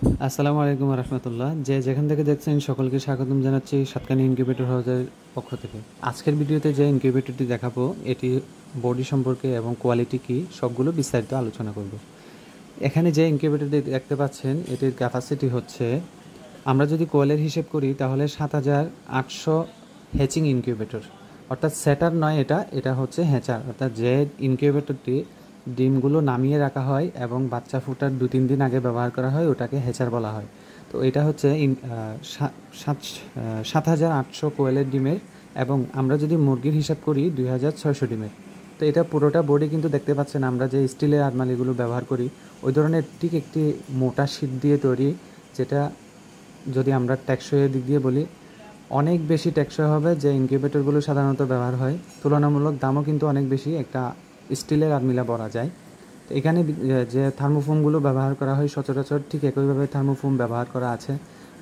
আসসালামু আলাইকুম রহমতুল্লাহ। যেখান থেকে দেখছেন সকলকে স্বাগতম জানাচ্ছি সাতকানি ইনকিউবেটর হাউসের পক্ষ থেকে। আজকের ভিডিওতে যে ইনকিউবেটরটি দেখাবো এটি বডি সম্পর্কে এবং কোয়ালিটি কি সবগুলো বিস্তারিত আলোচনা করব। এখানে যে ইনকিউবেটরটি দেখতে পাচ্ছেন এটির ক্যাপাসিটি হচ্ছে, আমরা যদি কোয়েলের হিসেব করি তাহলে 7,800 হ্যাচিং ইনকিউবেটর, অর্থাৎ সেটার নয়, এটা হচ্ছে হ্যাচার, অর্থাৎ যে ইনকিউবেটরটি ডিমগুলো নামিয়ে রাখা হয় এবং বাচ্চা ফুটার 2-3 দিন আগে ব্যবহার করা হয় ওটাকে হ্যাচার বলা হয়। তো এটা হচ্ছে 7,800 কোয়েলের ডিমের, এবং আমরা যদি মুরগির হিসাব করি 2,600 ডিমের। তো এটা পুরোটা বডি কিন্তু দেখতে পাচ্ছেন আমরা যে স্টিলের আলমারিগুলো ব্যবহার করি ওই ধরনের ঠিক একটি মোটা শীট দিয়ে তৈরি, যেটা যদি আমরা টেকসইয়ের দিক দিয়ে বলি অনেক বেশি টেকসই হবে। যে ইনকিউবেটরগুলো সাধারণত ব্যবহার হয় তুলনামূলক দামও কিন্তু অনেক বেশি, একটা স্টিলের আলমিরা বলা যায়। তো এখানে যে থার্মোফোমগুলো ব্যবহার করা হয় সচরাচর ঠিক একইভাবে থার্মোফোম ব্যবহার করা আছে।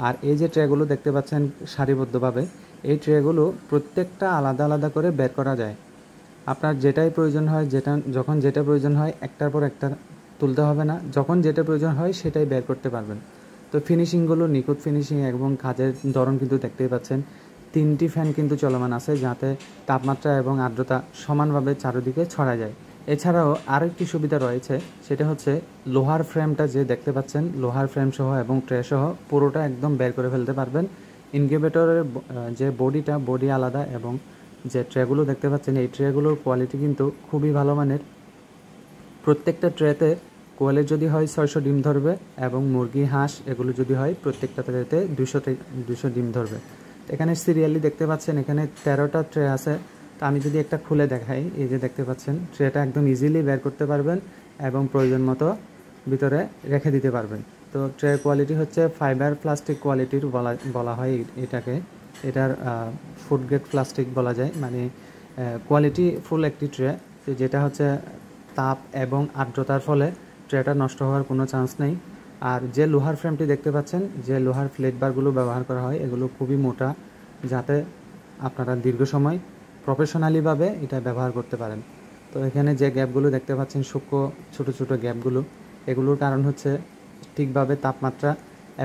আর এই যে ট্রেগুলো দেখতে পাচ্ছেন সারিবদ্ধভাবে, এই ট্রেগুলো প্রত্যেকটা আলাদা আলাদা করে বের করা যায়। আপনার যেটাই প্রয়োজন হয়, যখন যেটা প্রয়োজন হয় একটার পর একটা তুলতে হবে না, যখন যেটা প্রয়োজন হয় সেটাই বের করতে পারবেন। তো ফিনিশিংগুলো নিখুঁত ফিনিশিং এবং কাজের ধরন কিন্তু দেখতেই পাচ্ছেন। 3টি ফ্যান কিন্তু চলমান আছে যাতে তাপমাত্রা এবং আর্দ্রতা সমানভাবে চারদিকে ছড়া যায়। এছাড়াও আরও একটি সুবিধা রয়েছে, সেটা হচ্ছে লোহার ফ্রেমটা যে দেখতে পাচ্ছেন, লোহার ফ্রেম সহ এবং ট্রে সহ পুরোটা একদম বের করে ফেলতে পারবেন। ইনকিউবেটরের যে বডি আলাদা, এবং যে ট্রেগুলো দেখতে পাচ্ছেন এই ট্রেগুলোর কোয়ালিটি কিন্তু খুবই ভালো মানের। প্রত্যেকটা ট্রেতে কোয়েলের যদি হয় 600 ডিম ধরবে, এবং মুরগি হাঁস এগুলো যদি হয় প্রত্যেকটা ট্রেতে 200 ডিম ধরবে। এখানে সিরিয়ালি দেখতে পাচ্ছেন এখানে 13টা ট্রে আছে। তো আমি যদি একটা খুলে দেখাই, এই যে দেখতে পাচ্ছেন ট্রেটা একদম ইজিলি বের করতে পারবেন এবং প্রয়োজন মতো ভিতরে রেখে দিতে পারবেন। তো ট্রে কোয়ালিটি হচ্ছে ফাইবার প্লাস্টিক কোয়ালিটির বলা হয় এটাকে। এটার ফুড গ্রেড প্লাস্টিক বলা যায়, মানে কোয়ালিটি ফুল একটি ট্রে, যেটা হচ্ছে তাপ এবং আর্দ্রতার ফলে ট্রেটা নষ্ট হওয়ার কোনো চান্স নেই। আর যে লোহার ফ্রেমটি দেখতে পাচ্ছেন, যে লোহার ফ্লেট বারগুলো ব্যবহার করা হয় এগুলো খুবই মোটা, যাতে আপনারা দীর্ঘ সময় প্রফেশনালিভাবে এটা ব্যবহার করতে পারেন। তো এখানে যে গ্যাপগুলো দেখতে পাচ্ছেন সূক্ষ্ম ছোটো ছোটো গ্যাপগুলো, এগুলোর কারণ হচ্ছে ঠিকভাবে তাপমাত্রা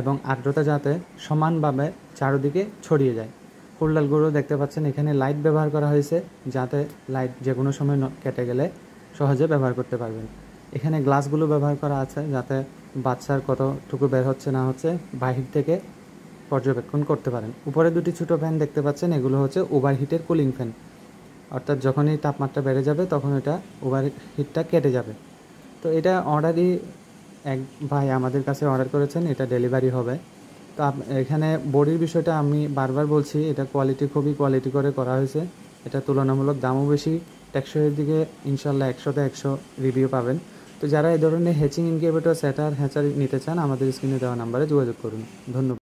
এবং আর্দ্রতা যাতে সমানভাবে চারদিকে ছড়িয়ে যায়। হোল্ডারগুলো দেখতে পাচ্ছেন এখানে লাইট ব্যবহার করা হয়েছে, যাতে লাইট যে কোনো সময় কেটে গেলে সহজে ব্যবহার করতে পারবেন। এখানে গ্লাসগুলো ব্যবহার করা আছে যাতে বাচ্চার কতটুকু বের হচ্ছে না হচ্ছে বাহির থেকে পর্যবেক্ষণ করতে পারেন। উপরে দুটি ছোটো ফ্যান দেখতে পাচ্ছেন, এগুলো হচ্ছে ওভারহিটের কুলিং ফ্যান, অর্থাৎ যখনই তাপমাত্রা বেড়ে যাবে তখন এটা ওভারহিটটা কেটে যাবে। তো এটা অর্ডারই এক ভাই আমাদের কাছে অর্ডার করেছেন, এটা ডেলিভারি হবে। তো এখানে বডির বিষয়টা আমি বারবার বলছি, এটা খুবই কোয়ালিটি করে করা হয়েছে। এটা তুলনামূলক দামও বেশি, টেকসইয়ের দিকে ইনশাল্লাহ 100তে 100 রিভিউ পাবেন। তো যারা এই ধরনের হ্যাচিং ইনকিউবেটর সেটার হ্যাচার নিতে চান আমাদের স্ক্রিনে দেওয়া নাম্বারে যোগাযোগ করুন। ধন্যবাদ।